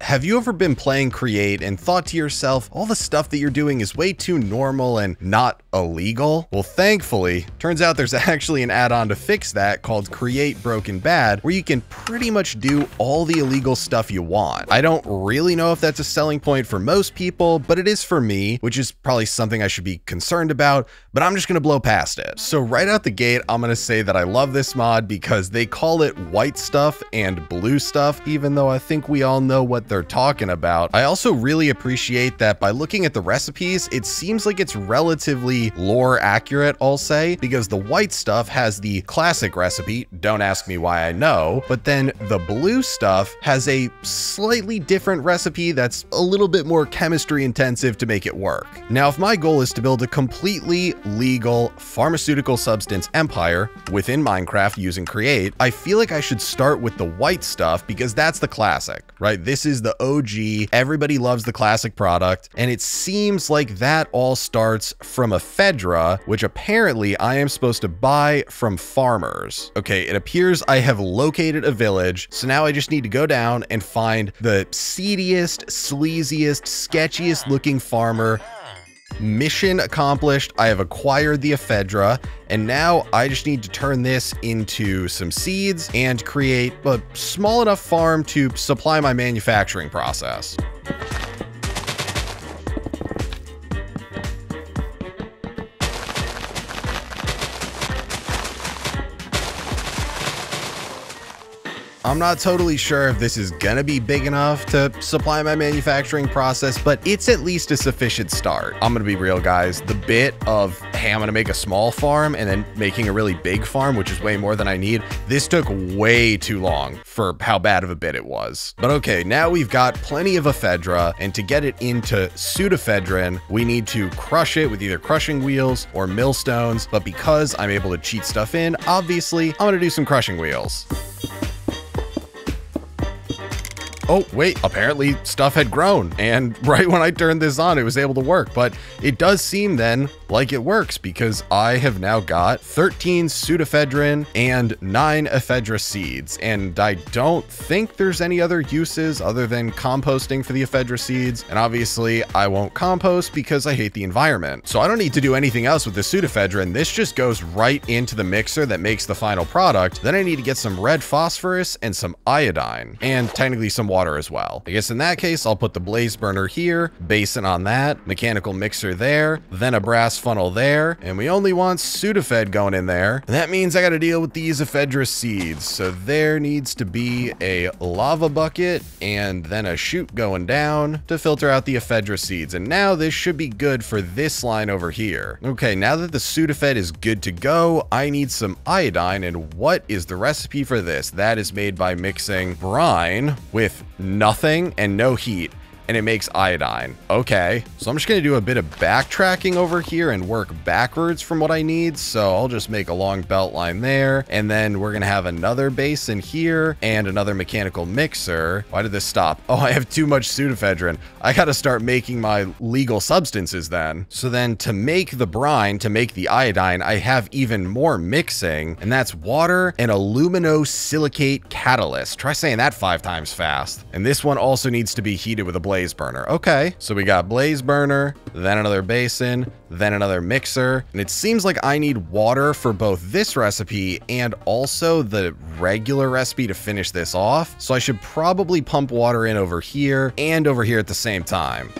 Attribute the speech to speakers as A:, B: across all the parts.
A: Have you ever been playing Create and thought to yourself, all the stuff that you're doing is way too normal and not illegal? Well, thankfully, turns out there's actually an add-on to fix that called Create Broken Bad, where you can pretty much do all the illegal stuff you want. I don't really know if that's a selling point for most people, but it is for me, which is probably something I should be concerned about, but I'm just gonna blow past it. So right out the gate, I'm gonna say that I love this mod because they call it white stuff and blue stuff, even though I think we all know what they're talking about. I also really appreciate that by looking at the recipes, it seems like it's relatively lore accurate, I'll say, because the white stuff has the classic recipe, don't ask me why I know, but then the blue stuff has a slightly different recipe that's a little bit more chemistry intensive to make it work. Now, if my goal is to build a completely legal pharmaceutical substance empire within Minecraft using Create, I feel like I should start with the white stuff because that's the classic, right? This is the OG, everybody loves the classic product, and it seems like that all starts from ephedra, which apparently I am supposed to buy from farmers. Okay, it appears I have located a village, so now I just need to go down and find the seediest, sleaziest, sketchiest looking farmer. Mission accomplished. I have acquired the ephedra, and now I just need to turn this into some seeds and create a small enough farm to supply my manufacturing process. I'm not totally sure if this is gonna be big enough to supply my manufacturing process, but it's at least a sufficient start. I'm gonna be real, guys. The bit of, hey, I'm gonna make a small farm and then making a really big farm, which is way more than I need, this took way too long for how bad of a bit it was. But okay, now we've got plenty of ephedra, and to get it into pseudoephedrine, we need to crush it with either crushing wheels or millstones, but because I'm able to cheat stuff in, obviously, I'm gonna do some crushing wheels. Oh, wait, apparently stuff had grown, and right when I turned this on, it was able to work, but it does seem then like it works because I have now got 13 pseudoephedrine and 9 ephedra seeds, and I don't think there's any other uses other than composting for the ephedra seeds, and obviously I won't compost because I hate the environment. So I don't need to do anything else with the pseudoephedrine. This just goes right into the mixer that makes the final product. Then I need to get some red phosphorus and some iodine, and technically some water as well. I guess in that case, I'll put the blaze burner here, basin on that, mechanical mixer there, then a brass funnel there, and we only want pseudophed going in there. And that means I got to deal with these ephedra seeds. So there needs to be a lava bucket and then a chute going down to filter out the ephedra seeds. And now this should be good for this line over here. Okay, now that the pseudophed is good to go, I need some iodine. And what is the recipe for this? That is made by mixing brine with nothing and no heat, and it makes iodine. Okay, so I'm just gonna do a bit of backtracking over here and work backwards from what I need. So I'll just make a long belt line there, and then we're gonna have another basin here and another mechanical mixer. Why did this stop? Oh, I have too much pseudoephedrine. I gotta start making my legal substances then. So then to make the brine, to make the iodine, I have even more mixing, and that's water and aluminosilicate catalyst. Try saying that 5 times fast. And this one also needs to be heated with a blaze burner. Okay, so we got blaze burner, then another basin, then another mixer, and it seems like I need water for both this recipe and also the regular recipe to finish this off. So I should probably pump water in over here and over here at the same time.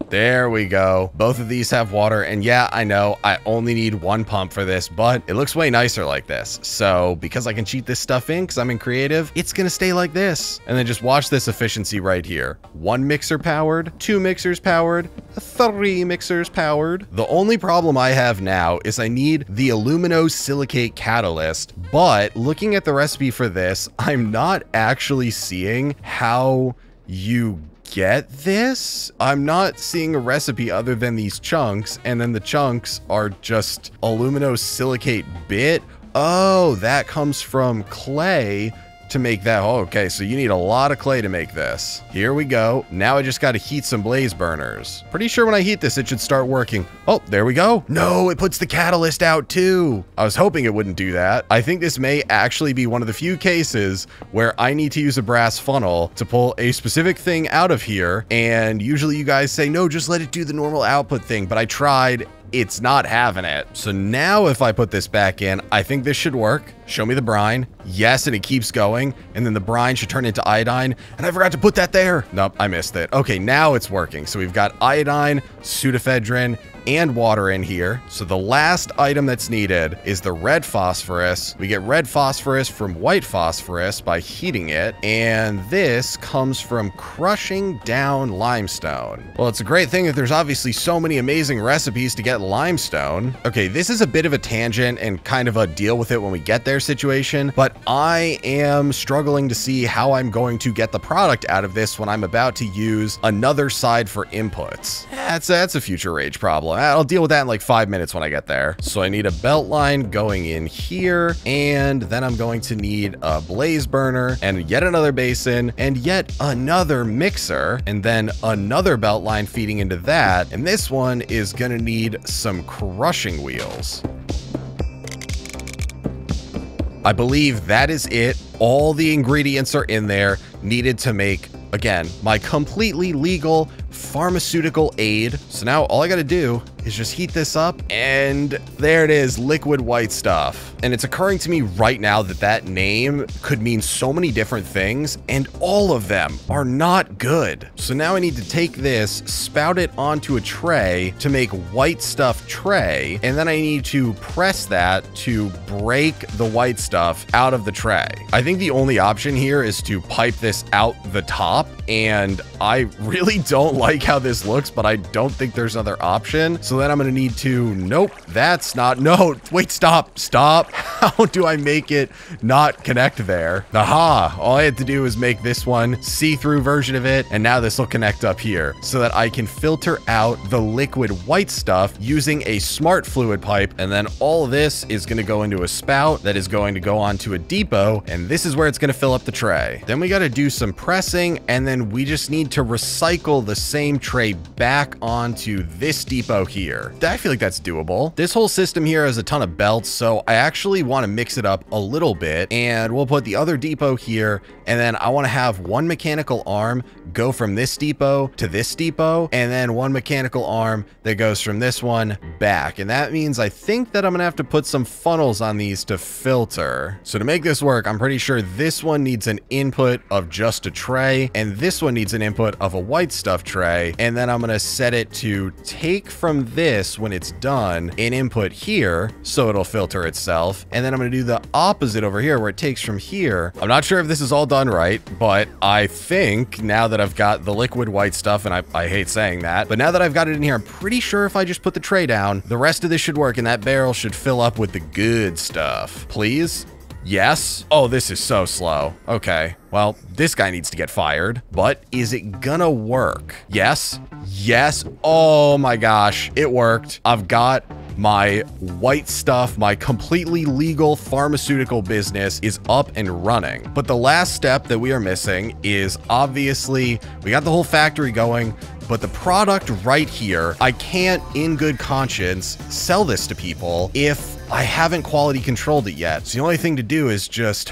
A: There we go. Both of these have water, and yeah, I know I only need 1 pump for this, but it looks way nicer like this. So because I can cheat this stuff in because I'm in creative, it's gonna stay like this. And then just watch this efficiency right here. 1 mixer powered, 2 mixers powered, 3 mixers powered. The only problem I have now is I need the aluminosilicate catalyst, but looking at the recipe for this, I'm not actually seeing how you get this. I'm not seeing a recipe other than these chunks, and then the chunks are just aluminosilicate bit. Oh, that comes from clay to make that. Oh, okay, so you need a lot of clay to make this. Here we go. Now I just got to heat some blaze burners. Pretty sure when I heat this, it should start working. Oh, there we go. No, it puts the catalyst out too. I was hoping it wouldn't do that. I think this may actually be one of the few cases where I need to use a brass funnel to pull a specific thing out of here. And usually you guys say, no, just let it do the normal output thing. But I tried. It's not having it. So now if I put this back in, I think this should work. Show me the brine. Yes, and it keeps going. And then the brine should turn into iodine. And I forgot to put that there. Nope, I missed it. Okay, now it's working. So we've got iodine, pseudoephedrine, and water in here. So the last item that's needed is the red phosphorus. We get red phosphorus from white phosphorus by heating it. And this comes from crushing down limestone. Well, it's a great thing that there's obviously so many amazing recipes to get limestone. Okay, this is a bit of a tangent and kind of a deal with it when we get there situation, but I am struggling to see how I'm going to get the product out of this when I'm about to use another side for inputs. That's a future rage problem. I'll deal with that in like 5 minutes when I get there. So I need a belt line going in here, and then I'm going to need a blaze burner and yet another basin and yet another mixer, and then another belt line feeding into that. And this one is gonna need some crushing wheels. I believe that is it. All the ingredients are in there needed to make, again, my completely legal pharmaceutical aid. So now all I got to do is just heat this up, and there it is, liquid white stuff. And it's occurring to me right now that that name could mean so many different things, and all of them are not good. So now I need to take this, spout it onto a tray to make white stuff tray, and then I need to press that to break the white stuff out of the tray. I think the only option here is to pipe this out the top, and I really don't like how this looks, but I don't think there's another option. So then I'm gonna need to, nope, that's not, no, wait, stop. How do I make it not connect there? Aha, all I had to do is make this one see-through version of it, and now this will connect up here so that I can filter out the liquid white stuff using a smart fluid pipe, and then all of this is gonna go into a spout that is going to go onto a depot, and this is where it's gonna fill up the tray. Then we gotta do some pressing, and then we just need to recycle the same tray back onto this depot here. I feel like that's doable. This whole system here has a ton of belts, so I actually want to mix it up a little bit, and we'll put the other depot here, and then I want to have one mechanical arm go from this depot to this depot, and then one mechanical arm that goes from this one back. And that means I think that I'm gonna have to put some funnels on these to filter. So to make this work, I'm pretty sure this one needs an input of just a tray, and this one needs an input of a white stuff tray. And then I'm gonna set it to take from this when it's done an input here, so it'll filter itself. And then I'm gonna do the opposite over here where it takes from here. I'm not sure if this is all done right, but I think now that I've got the liquid white stuff, and I hate saying that, but now that I've got it in here, I'm pretty sure if I just put the tray down, the rest of this should work, and that barrel should fill up with the good stuff. Please? Yes? Oh, this is so slow. Okay. Well, this guy needs to get fired, but is it gonna work? Yes. Yes. Oh my gosh. It worked. I've got my white stuff. My completely legal pharmaceutical business is up and running. But the last step that we are missing is obviously we got the whole factory going, but the product right here, I can't in good conscience sell this to people if I haven't quality controlled it yet. So the only thing to do is just...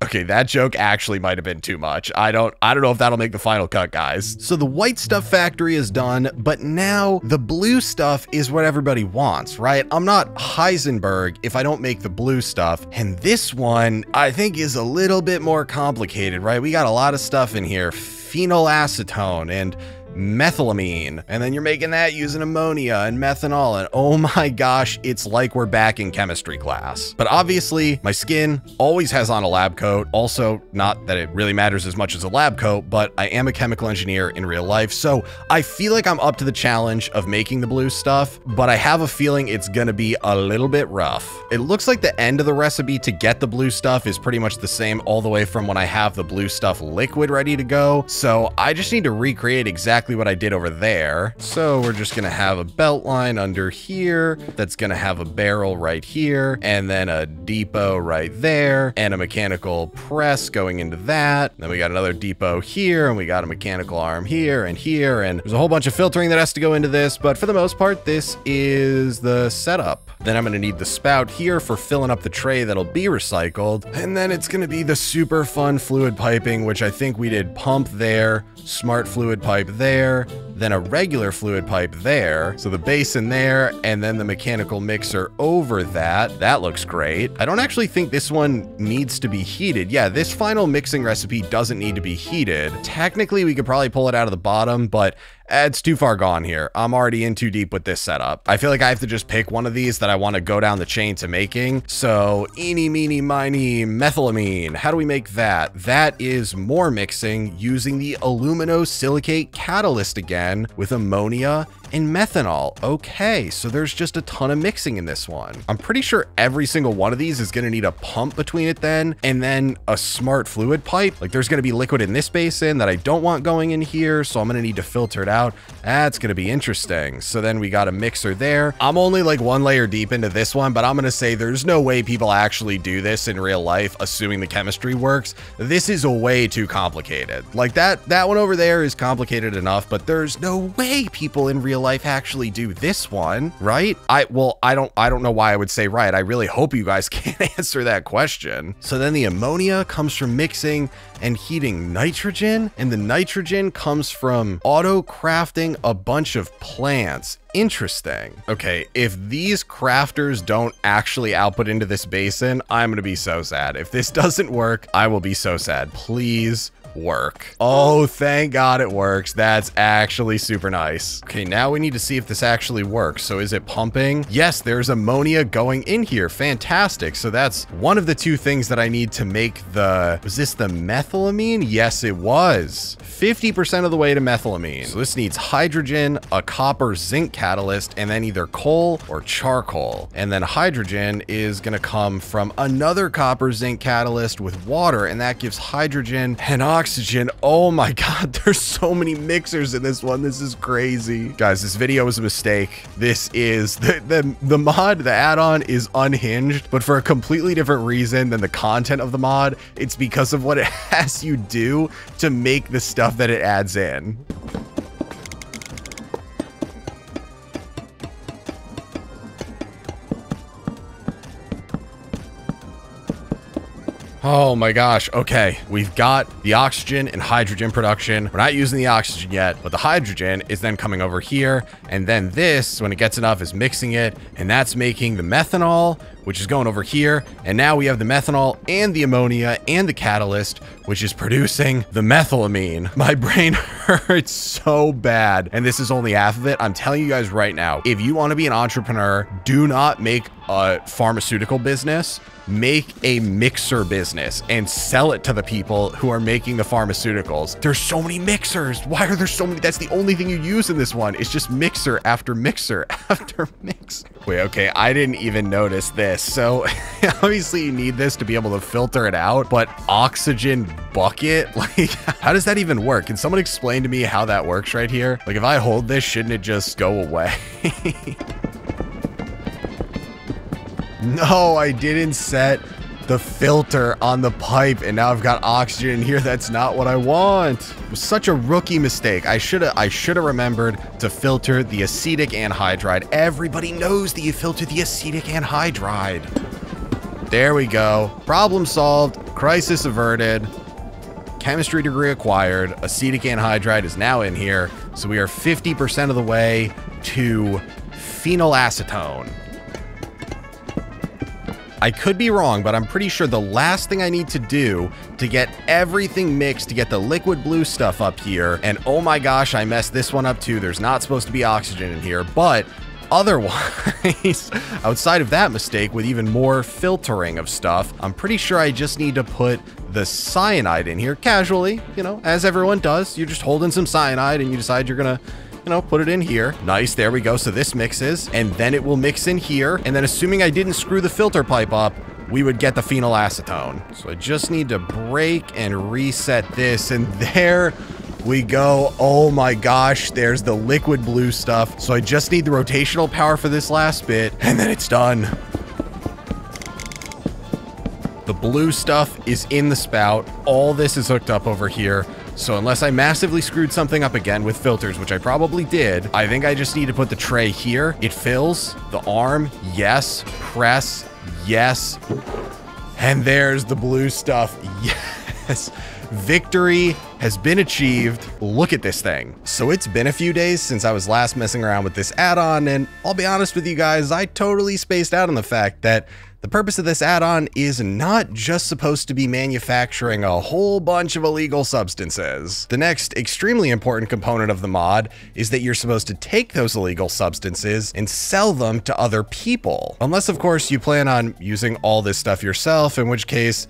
A: Okay, that joke actually might have been too much. I don't know if that'll make the final cut, guys. So the white stuff factory is done, but now the blue stuff is what everybody wants, right? I'm not Heisenberg if I don't make the blue stuff. And this one, I think, is a little bit more complicated, right? We got a lot of stuff in here. Phenylacetone and methylamine, and then you're making that using ammonia and methanol, and oh my gosh, it's like we're back in chemistry class. But obviously my skin always has on a lab coat. Also, not that it really matters as much as a lab coat, but I am a chemical engineer in real life, so I feel like I'm up to the challenge of making the blue stuff, but I have a feeling it's gonna be a little bit rough. It looks like the end of the recipe to get the blue stuff is pretty much the same all the way from when I have the blue stuff liquid ready to go, so I just need to recreate exactly exactly what I did over there. So we're just gonna have a belt line under here that's gonna have a barrel right here, and then a depot right there, and a mechanical press going into that. Then we got another depot here, and we got a mechanical arm here, and there's a whole bunch of filtering that has to go into this, but for the most part, this is the setup. Then I'm gonna need the spout here for filling up the tray that'll be recycled, and then it's gonna be the super fun fluid piping, which I think we did pump there, smart fluid pipe there, then a regular fluid pipe there, so the basin there, and then the mechanical mixer over that. That looks great. I don't actually think this one needs to be heated. Yeah, this final mixing recipe doesn't need to be heated. Technically, we could probably pull it out of the bottom, but it's too far gone here. I'm already in too deep with this setup. I feel like I have to just pick one of these that I want to go down the chain to making. So eeny, meeny, miny, methylamine. How do we make that? That is more mixing using the aluminosilicate catalyst again with ammonia and methanol. Okay, so there's just a ton of mixing in this one. I'm pretty sure every single one of these is going to need a pump between it then, and then a smart fluid pipe. Like there's going to be liquid in this basin that I don't want going in here, so I'm going to need to filter it out. That's going to be interesting. So then we got a mixer there. I'm only like one layer deep into this one, but I'm going to say there's no way people actually do this in real life, assuming the chemistry works. This is way too complicated. Like that one over there is complicated enough, but there's no way people in real life actually do this one, right? I don't know why I would say right. I really hope you guys can't answer that question. So then the ammonia comes from mixing and heating nitrogen, and the nitrogen comes from auto crafting a bunch of plants. Interesting. Okay, if these crafters don't actually output into this basin, I'm gonna be so sad. If this doesn't work, I will be so sad. Please work. Oh, thank God it works. That's actually super nice. Okay, now we need to see if this actually works. So is it pumping? Yes, there's ammonia going in here. Fantastic. So that's one of the two things that I need to make was this the methylamine? Yes, it was. 50% of the way to methylamine. So this needs hydrogen, a copper zinc catalyst, and then either coal or charcoal. And then hydrogen is gonna come from another copper zinc catalyst with water, and that gives hydrogen and oxygen. Oh my God, there's so many mixers in this one. This is crazy. Guys, this video was a mistake. This is the mod, the add-on is unhinged, but for a completely different reason than the content of the mod. It's because of what it has you do to make the stuff that it adds in. Oh my gosh. Okay, we've got the oxygen and hydrogen production. We're not using the oxygen yet, but the hydrogen is then coming over here. And then this, when it gets enough, is mixing it. And that's making the methanol, which is going over here. And now we have the methanol and the ammonia and the catalyst, which is producing the methylamine. My brain hurts so bad. And this is only half of it. I'm telling you guys right now, if you want to be an entrepreneur, do not make a pharmaceutical business. Make a mixer business and sell it to the people who are making the pharmaceuticals. There's so many mixers. Why are there so many? That's the only thing you use in this one. It's just mixer after mixer after mixer. Wait, okay, I didn't even notice this. So obviously you need this to be able to filter it out, but oxygen bucket, like how does that even work? Can someone explain to me how that works right here? Like if I hold this, shouldn't it just go away? No, I didn't set the filter on the pipe, and now I've got oxygen in here. That's not what I want. It was such a rookie mistake. I should have remembered to filter the acetic anhydride. Everybody knows that you filter the acetic anhydride. There we go. Problem solved. Crisis averted. Chemistry degree acquired. Acetic anhydride is now in here. So we are 50% of the way to phenylacetone. I could be wrong, but I'm pretty sure the last thing I need to do to get everything mixed, to get the liquid blue stuff up here, and oh my gosh, I messed this one up too. There's not supposed to be oxygen in here, but otherwise, outside of that mistake with even more filtering of stuff, I'm pretty sure I just need to put the cyanide in here casually, you know, as everyone does. You're just holding some cyanide and you decide you're gonna, you know, put it in here. Nice, there we go. So this mixes, and then it will mix in here. And then assuming I didn't screw the filter pipe up, we would get the phenylacetone. So I just need to break and reset this, and there we go. Oh my gosh, there's the liquid blue stuff. So I just need the rotational power for this last bit, and then it's done. The blue stuff is in the spout. All this is hooked up over here. So unless I massively screwed something up again with filters, which I probably did, I think I just need to put the tray here. It fills. The arm, yes. Press, yes. And there's the blue stuff. Yes. Victory has been achieved. Look at this thing. So it's been a few days since I was last messing around with this add-on, and I'll be honest with you guys, I totally spaced out on the fact that the purpose of this add-on is not just supposed to be manufacturing a whole bunch of illegal substances. The next extremely important component of the mod is that you're supposed to take those illegal substances and sell them to other people. Unless, of course, you plan on using all this stuff yourself, in which case,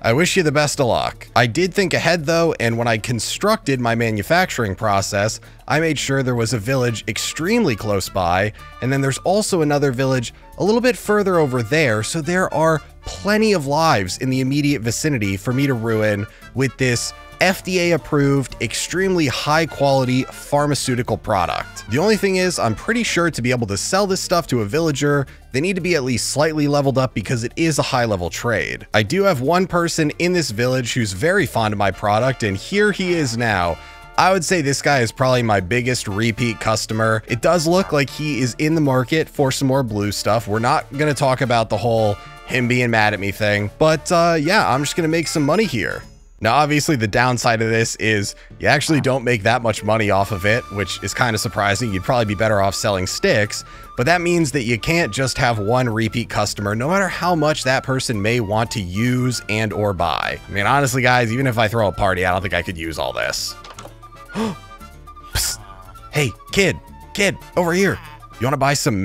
A: I wish you the best of luck. I did think ahead though, and when I constructed my manufacturing process, I made sure there was a village extremely close by, and then there's also another village a little bit further over there, so there are plenty of lives in the immediate vicinity for me to ruin with this FDA-approved, extremely high-quality pharmaceutical product. The only thing is, I'm pretty sure to be able to sell this stuff to a villager, they need to be at least slightly leveled up because it is a high-level trade. I do have one person in this village who's very fond of my product, and here he is now. I would say this guy is probably my biggest repeat customer. It does look like he is in the market for some more blue stuff. We're not going to talk about the whole him being mad at me thing, but yeah, I'm just going to make some money here. Now, obviously, the downside of this is you actually don't make that much money off of it, which is kind of surprising. You'd probably be better off selling sticks, but that means that you can't just have one repeat customer, no matter how much that person may want to use and or buy. I mean, honestly, guys, even if I throw a party, I don't think I could use all this. Psst. Hey, kid, over here. You want to buy some